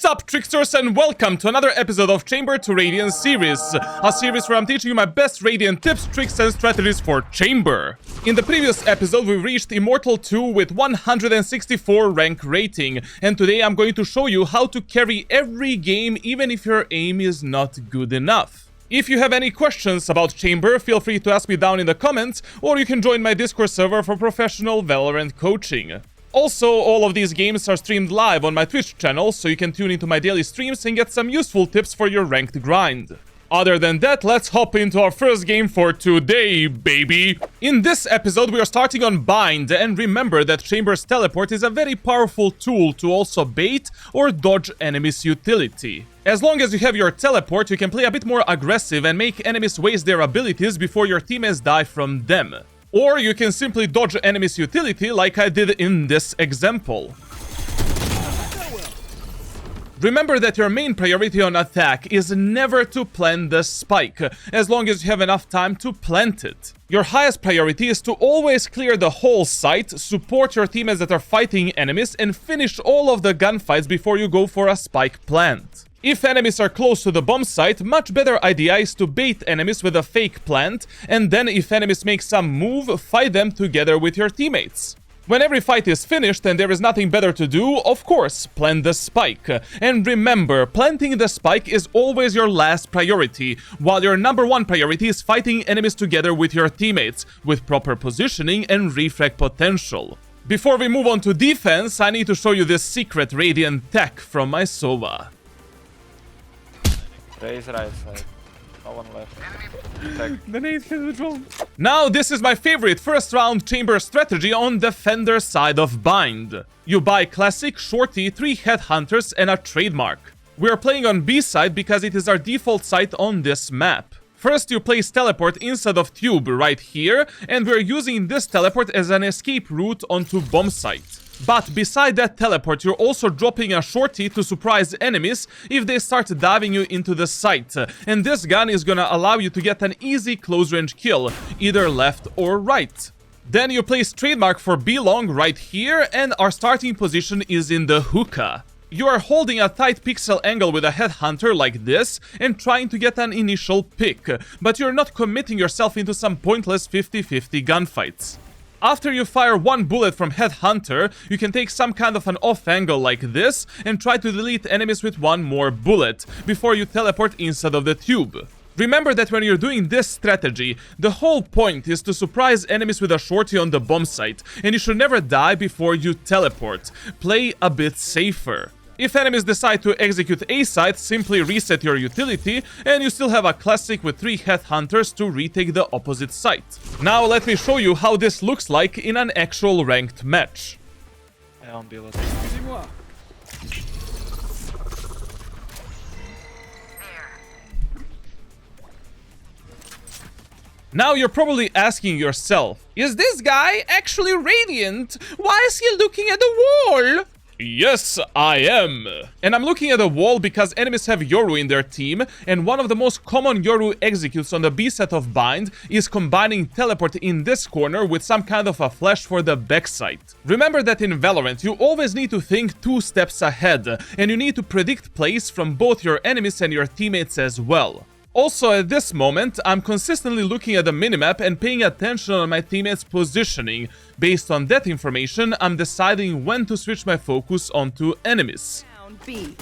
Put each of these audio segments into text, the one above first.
up, tricksters, and welcome to another episode of Chamber to Radiant series, a series where I'm teaching you my best Radiant tips, tricks, and strategies for Chamber. In the previous episode, we reached Immortal 2 with 164 rank rating, and today I'm going to show you how to carry every game even if your aim is not good enough. If you have any questions about Chamber, feel free to ask me down in the comments, or you can join my Discord server for professional Valorant coaching. Also, all of these games are streamed live on my Twitch channel, so you can tune into my daily streams and get some useful tips for your ranked grind. Other than that, let's hop into our first game for today, baby! In this episode, we are starting on Bind, and remember that Chamber's teleport is a very powerful tool to also bait or dodge enemies' utility. As long as you have your teleport, you can play a bit more aggressive and make enemies waste their abilities before your teammates die from them. Or you can simply dodge enemies' utility like I did in this example. Remember that your main priority on attack is never to plant the spike, as long as you have enough time to plant it. Your highest priority is to always clear the whole site, support your teammates that are fighting enemies, and finish all of the gunfights before you go for a spike plant. If enemies are close to the bomb site, much better idea is to bait enemies with a fake plant, and then if enemies make some move, fight them together with your teammates. When every fight is finished and there is nothing better to do, of course, plant the spike. And remember, planting the spike is always your last priority, while your number one priority is fighting enemies together with your teammates, with proper positioning and refrag potential. Before we move on to defense, I need to show you this secret Radiant tech from my Sova. Raise right side. No one left. The nade hit the drone. Now, this is my favorite first round Chamber strategy on Defender side of Bind. You buy Classic, Shorty, 3 Headhunters, and a Trademark. We are playing on B side because it is our default site on this map. First, you place Teleport inside of Tube right here, and we're using this Teleport as an escape route onto Bomb site. But beside that teleport, you're also dropping a shorty to surprise enemies if they start diving you into the site. And this gun is gonna allow you to get an easy close range kill, either left or right. Then you place Trademark for B-Long right here, and our starting position is in the hookah. You are holding a tight pixel angle with a Headhunter like this and trying to get an initial pick, but you're not committing yourself into some pointless 50-50 gunfights. After you fire one bullet from Headhunter, you can take some kind of an off angle like this and try to delete enemies with one more bullet before you teleport inside of the tube. Remember that when you're doing this strategy, the whole point is to surprise enemies with a shorty on the bomb site, and you should never die before you teleport. Play a bit safer. If enemies decide to execute A site, simply reset your utility, and you still have a Classic with 3 Headhunters to retake the opposite site. Now let me show you how this looks like in an actual ranked match. Now you're probably asking yourself, is this guy actually Radiant? Why is he looking at the wall? Yes, I am. And I'm looking at the wall because enemies have Yoru in their team, and one of the most common Yoru executes on the B set of Bind is combining Teleport in this corner with some kind of a flash for the backside. Remember that in Valorant, you always need to think 2 steps ahead, and you need to predict plays from both your enemies and your teammates as well. Also, at this moment, I'm consistently looking at the minimap and paying attention on my teammates' positioning. Based on that information, I'm deciding when to switch my focus onto enemies. Down B.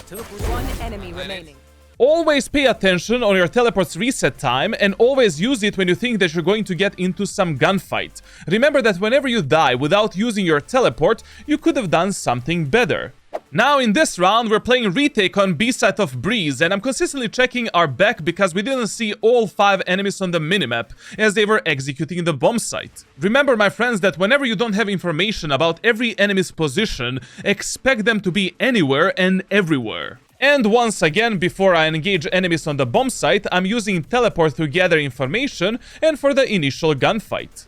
1 enemy remaining. Always pay attention on your teleport's reset time, and always use it when you think that you're going to get into some gunfight. Remember that whenever you die without using your teleport, you could have done something better. Now in this round, we're playing Retake on B side of Breeze, and I'm consistently checking our back because we didn't see all 5 enemies on the minimap as they were executing the bomb site. Remember, my friends, that whenever you don't have information about every enemy's position, expect them to be anywhere and everywhere. And once again, before I engage enemies on the bomb site, I'm using Teleport to gather information and for the initial gunfight.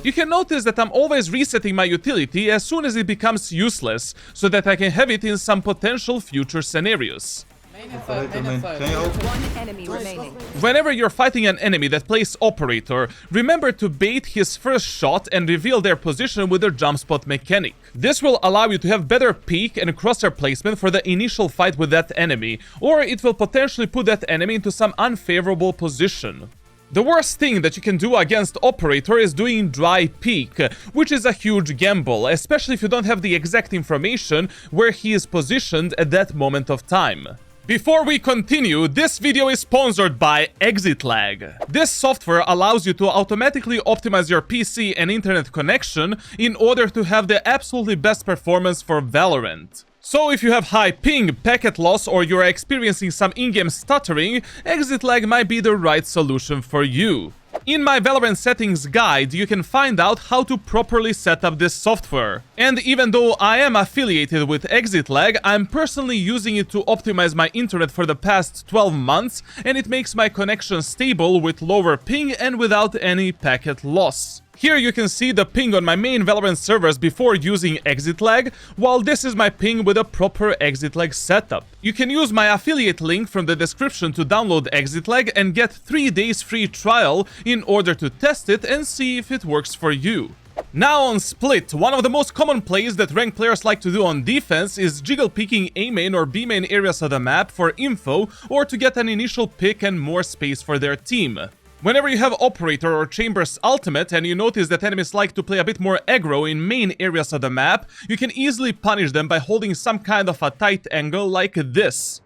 You can notice that I'm always resetting my utility as soon as it becomes useless, so that I can have it in some potential future scenarios. One enemy remaining. Whenever you're fighting an enemy that plays operator, remember to bait his first shot and reveal their position with their jump spot mechanic. This will allow you to have better peek and crosshair placement for the initial fight with that enemy, or it will potentially put that enemy into some unfavorable position. The worst thing that you can do against operator is doing dry peek, which is a huge gamble, especially if you don't have the exact information where he is positioned at that moment of time. Before we continue, this video is sponsored by Exit Lag. This software allows you to automatically optimize your PC and internet connection in order to have the absolutely best performance for Valorant. So if you have high ping, packet loss, or you're experiencing some in-game stuttering, Exit Lag might be the right solution for you. In my Valorant settings guide, you can find out how to properly set up this software. And even though I am affiliated with Exit Lag, I'm personally using it to optimize my internet for the past 12 months, and it makes my connection stable with lower ping and without any packet loss. Here you can see the ping on my main Valorant servers before using Exit Lag, while this is my ping with a proper Exit Lag setup. You can use my affiliate link from the description to download Exit Lag and get 3 days free trial in order to test it and see if it works for you. Now on Split, one of the most common plays that ranked players like to do on defense is jiggle peeking A main or B main areas of the map for info or to get an initial pick and more space for their team. Whenever you have Operator or Chamber's ultimate and you notice that enemies like to play a bit more aggro in main areas of the map, you can easily punish them by holding some kind of a tight angle like this.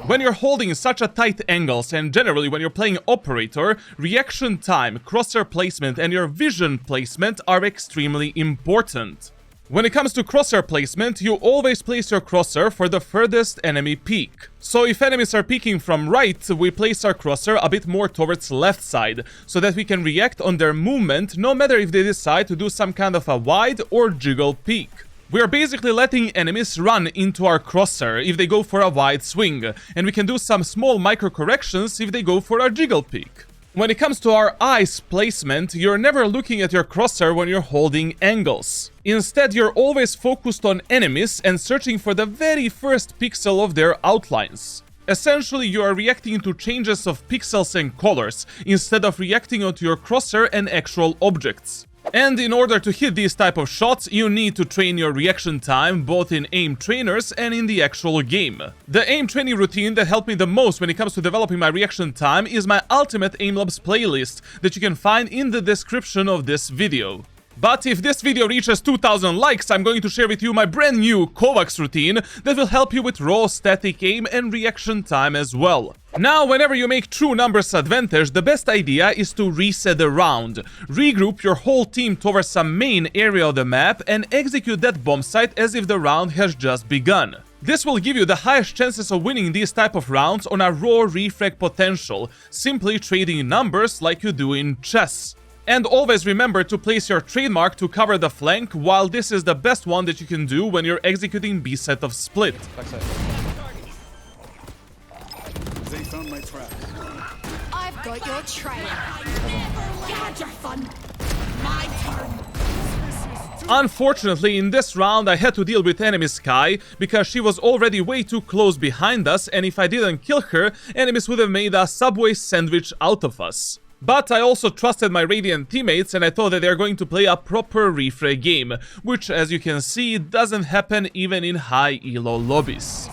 When you're holding such a tight angles, and generally when you're playing Operator, reaction time, crosshair placement and your vision placement are extremely important. When it comes to crosshair placement, you always place your crosshair for the furthest enemy peek. So if enemies are peeking from right, we place our crosshair a bit more towards left side, so that we can react on their movement no matter if they decide to do some kind of a wide or jiggle peek. We are basically letting enemies run into our crosshair if they go for a wide swing, and we can do some small micro corrections if they go for a jiggle peek. When it comes to our eyes placement, you're never looking at your crosshair when you're holding angles. Instead, you're always focused on enemies and searching for the very first pixel of their outlines. Essentially, you are reacting to changes of pixels and colors, instead of reacting onto your crosshair and actual objects. And in order to hit these type of shots, you need to train your reaction time both in aim trainers and in the actual game. The aim training routine that helped me the most when it comes to developing my reaction time is my Ultimate Aim Labs playlist that you can find in the description of this video. But if this video reaches 2000 likes, I'm going to share with you my brand new Kovacs routine that will help you with raw static aim and reaction time as well. Now, whenever you make true numbers advantage, the best idea is to reset the round. Regroup your whole team towards some main area of the map and execute that bomb site as if the round has just begun. This will give you the highest chances of winning these type of rounds on a raw refrag potential, simply trading numbers like you do in chess. And always remember to place your trademark to cover the flank, while this is the best one that you can do when you're executing B set of Split. Backside. They found my trap. I've got your trail. Had your fun. My turn. Unfortunately, in this round I had to deal with enemy Sky because she was already way too close behind us, and if I didn't kill her, enemies would have made a Subway sandwich out of us. But I also trusted my Radiant teammates and I thought that they're going to play a proper refrag game, which as you can see doesn't happen even in high elo lobbies.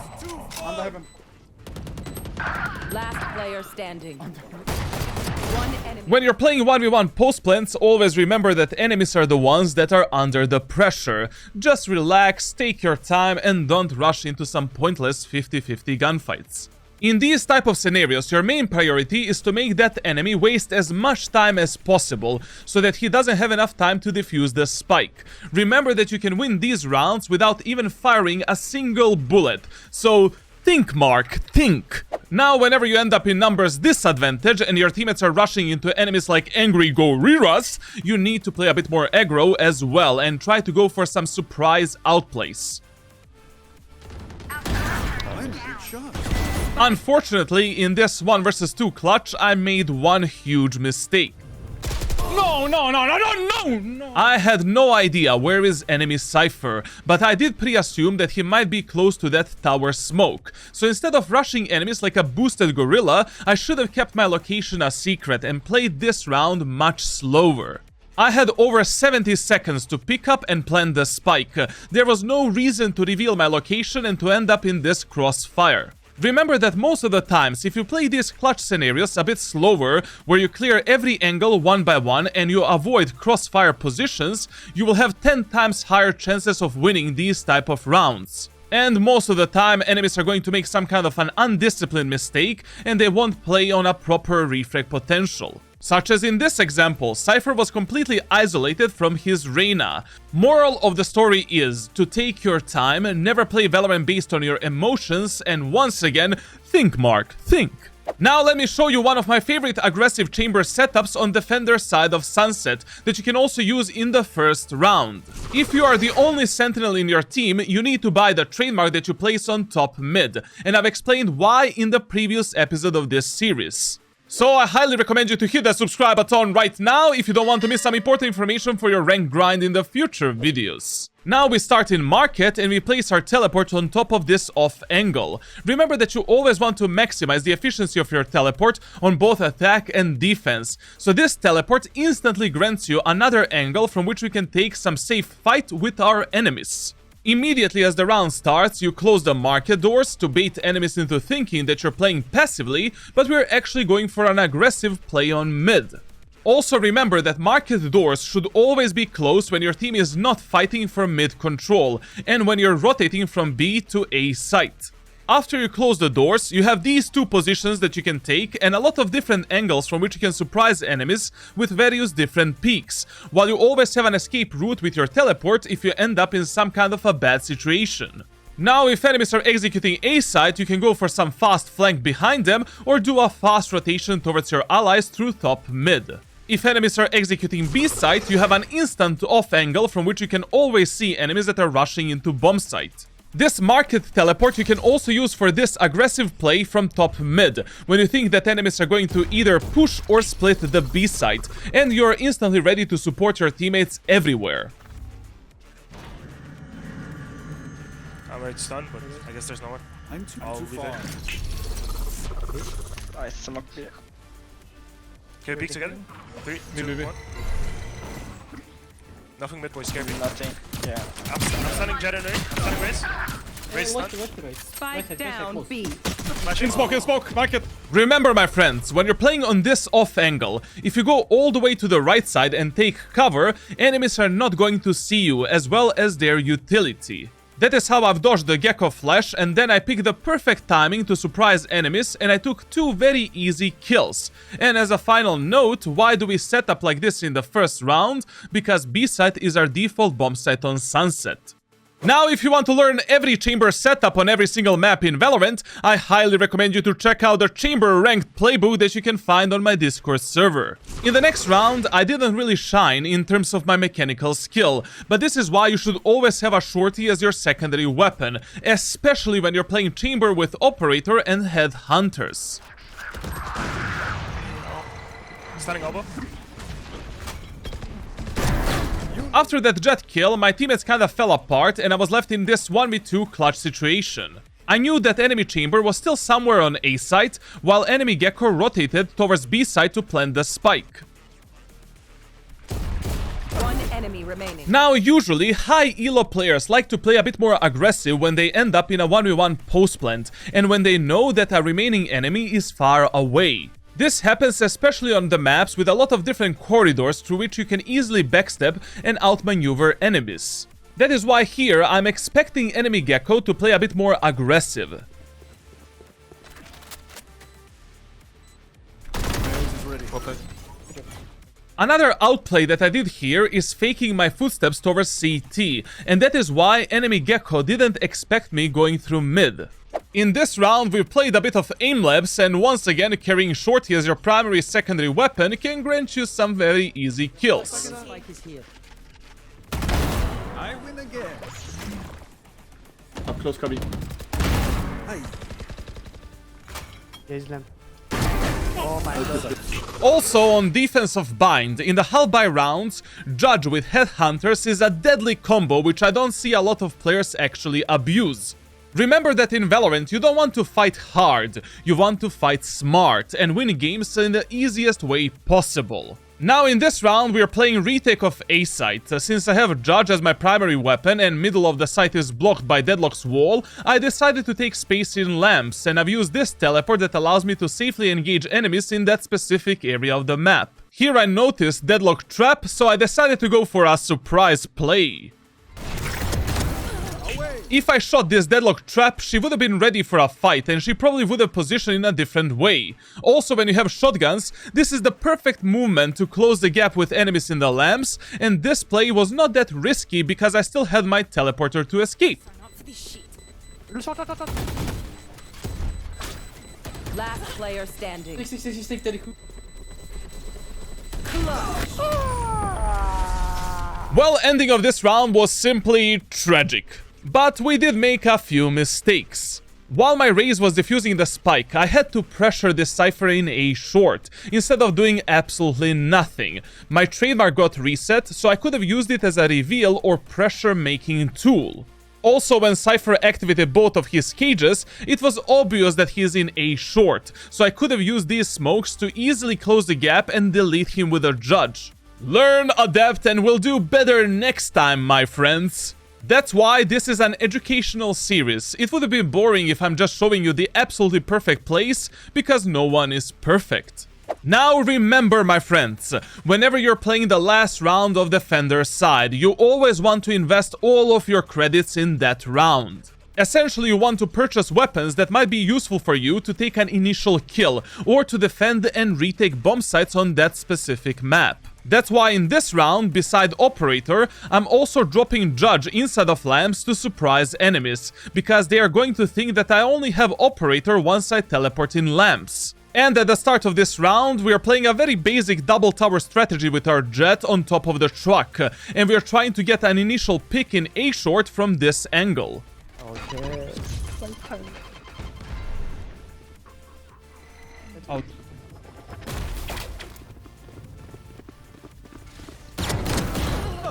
Last player standing. One enemy. When you're playing 1v1 post plants, always remember that enemies are the ones that are under the pressure. Just relax, take your time and don't rush into some pointless 50-50 gunfights. In these type of scenarios, your main priority is to make that enemy waste as much time as possible, so that he doesn't have enough time to defuse the spike. Remember that you can win these rounds without even firing a single bullet, so think, Mark, think! Now, whenever you end up in numbers disadvantage and your teammates are rushing into enemies like angry gorillas, you need to play a bit more aggro as well and try to go for some surprise outplays. I'm a good shot. Unfortunately, in this 1 vs 2 clutch, I made one huge mistake. No. I had no idea where is enemy Cypher, but I did pre-assume that he might be close to that tower smoke. So instead of rushing enemies like a boosted gorilla, I should have kept my location a secret and played this round much slower. I had over 70 seconds to pick up and plant the spike. There was no reason to reveal my location and to end up in this crossfire. Remember that most of the times, if you play these clutch scenarios a bit slower, where you clear every angle one by one and you avoid crossfire positions, you will have 10 times higher chances of winning these type of rounds. And most of the time, enemies are going to make some kind of an undisciplined mistake and they won't play on a proper refrag potential. Such as in this example, Cypher was completely isolated from his Reyna. Moral of the story is to take your time, never play Valorant based on your emotions, and once again, think Mark, think. Now let me show you one of my favorite aggressive chamber setups on Defender side of Sunset that you can also use in the first round. If you are the only sentinel in your team, you need to buy the trademark that you place on top mid, and I've explained why in the previous episode of this series. So I highly recommend you to hit that subscribe button right now if you don't want to miss some important information for your rank grind in the future videos. Now we start in market and we place our teleport on top of this off angle. Remember that you always want to maximize the efficiency of your teleport on both attack and defense. So this teleport instantly grants you another angle from which we can take some safe fight with our enemies. Immediately as the round starts, you close the market doors to bait enemies into thinking that you're playing passively, but we're actually going for an aggressive play on mid. Also remember that market doors should always be closed when your team is not fighting for mid control, and when you're rotating from B to A site. After you close the doors, you have these two positions that you can take and a lot of different angles from which you can surprise enemies with various different peaks, while you always have an escape route with your teleport if you end up in some kind of a bad situation. Now, if enemies are executing A side, you can go for some fast flank behind them or do a fast rotation towards your allies through top mid. If enemies are executing B side, you have an instant off angle from which you can always see enemies that are rushing into bomb site. This market teleport you can also use for this aggressive play from top mid, when you think that enemies are going to either push or split the B site, and you're instantly ready to support your teammates everywhere. I'm already stunned, but I guess there's no one. I'm too leave far. it. Nice, smoke clear. Can we peek together? 3, 2, Maybe. 1. Nothing mid, boys. Scare me. Nothing. Yeah. I'm stunning Jet and I'm stunning Raze. Raze stun. Spike down B. In smoke, market. Remember, my friends, when you're playing on this off angle, if you go all the way to the right side and take cover, enemies are not going to see you as well as their utility. That is how I've dodged the Gecko flash, and then I picked the perfect timing to surprise enemies, and I took 2 very easy kills. And as a final note, why do we set up like this in the first round? Because B site is our default bomb site on Sunset. Now, if you want to learn every chamber setup on every single map in Valorant, I highly recommend you to check out the chamber ranked playbook that you can find on my Discord server. In the next round, I didn't really shine in terms of my mechanical skill, but this is why you should always have a shorty as your secondary weapon, especially when you're playing chamber with operator and headhunters. Stunning elbow. After that Jet kill, my teammates kinda fell apart and I was left in this 1v2 clutch situation. I knew that enemy chamber was still somewhere on A site, while enemy Gecko rotated towards B site to plant the spike. One enemy remaining. Now, usually, high elo players like to play a bit more aggressive when they end up in a 1v1 post plant, and when they know that a remaining enemy is far away. This happens especially on the maps with a lot of different corridors through which you can easily backstep and outmaneuver enemies. That is why here I'm expecting enemy Gecko to play a bit more aggressive. Another outplay that I did here is faking my footsteps towards CT, and that is why enemy Gecko didn't expect me going through mid. In this round, we've played a bit of aim labs, and once again, carrying shorty as your primary secondary weapon can grant you some very easy kills. I win again. Up close, Kabi. Hey. Oh my god. Also, on defensive bind, in the hull by rounds, Judge with Headhunters is a deadly combo which I don't see a lot of players actually abuse. Remember that in Valorant you don't want to fight hard, you want to fight smart and win games in the easiest way possible. Now in this round we are playing Retake of A site. Since I have Judge as my primary weapon and middle of the site is blocked by Deadlock's wall, I decided to take space in lamps, and I've used this teleport that allows me to safely engage enemies in that specific area of the map. Here I noticed Deadlock trap, so I decided to go for a surprise play. If I shot this Deadlock trap, she would have been ready for a fight and she probably would have positioned in a different way. Also, when you have shotguns, this is the perfect movement to close the gap with enemies in the lamps, and this play was not that risky because I still had my teleporter to escape. Last player standing. Well, ending of this round was simply tragic. But we did make a few mistakes. While my Raze was defusing the spike, I had to pressure this Cypher in A short, instead of doing absolutely nothing. My trademark got reset, so I could have used it as a reveal or pressure making tool. Also, when Cypher activated both of his cages, it was obvious that he is in A short, so I could have used these smokes to easily close the gap and delete him with a Judge. Learn, adapt, and we'll do better next time, my friends. That's why this is an educational series. It would have been boring if I'm just showing you the absolutely perfect plays, because no one is perfect. Now remember, my friends, whenever you're playing the last round of Defender's side, you always want to invest all of your credits in that round. Essentially, you want to purchase weapons that might be useful for you to take an initial kill, or to defend and retake bomb sites on that specific map. That's why in this round, beside Operator, I'm also dropping Judge inside of lamps to surprise enemies, because they are going to think that I only have Operator once I teleport in lamps. And at the start of this round, we are playing a very basic double tower strategy with our Jet on top of the truck, and we are trying to get an initial pick in A short from this angle. Okay. Out.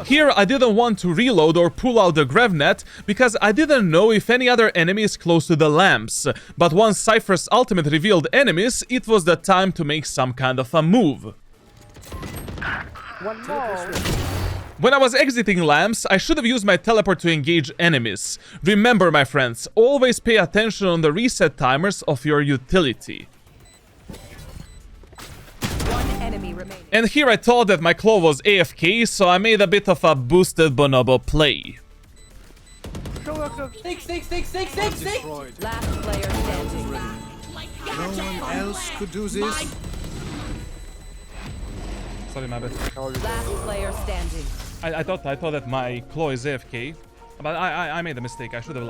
Here I didn't want to reload or pull out the Grevnet because I didn't know if any other enemy is close to the lamps, but once Cypher's ultimate revealed enemies, it was the time to make some kind of a move. One more. When I was exiting lamps, I should have used my teleport to engage enemies. Remember, my friends, always pay attention on the reset timers of your utility. And here I thought that my claw was AFK, so I made a bit of a boosted bonobo play. Destroyed. Last player standing. No one else could do this. Sorry, my bad. Last player standing. I thought that my claw is AFK, but I made a mistake. I should have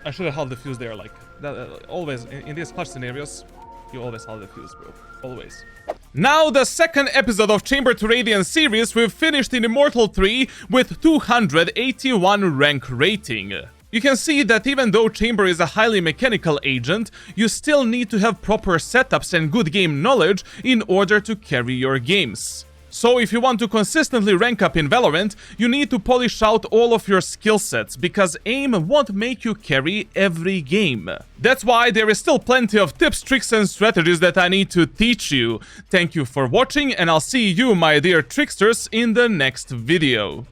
I should have held the fuse there. Like that, always in these clutch scenarios, you always hold the fuse, bro. Always. Now, the second episode of Chamber to Radiant series, we've finished in Immortal 3 with 281 rank rating. You can see that even though Chamber is a highly mechanical agent, you still need to have proper setups and good game knowledge in order to carry your games. So if you want to consistently rank up in Valorant, you need to polish out all of your skill sets, because aim won't make you carry every game. That's why there is still plenty of tips, tricks and strategies that I need to teach you. Thank you for watching, and I'll see you, my dear tricksters, in the next video.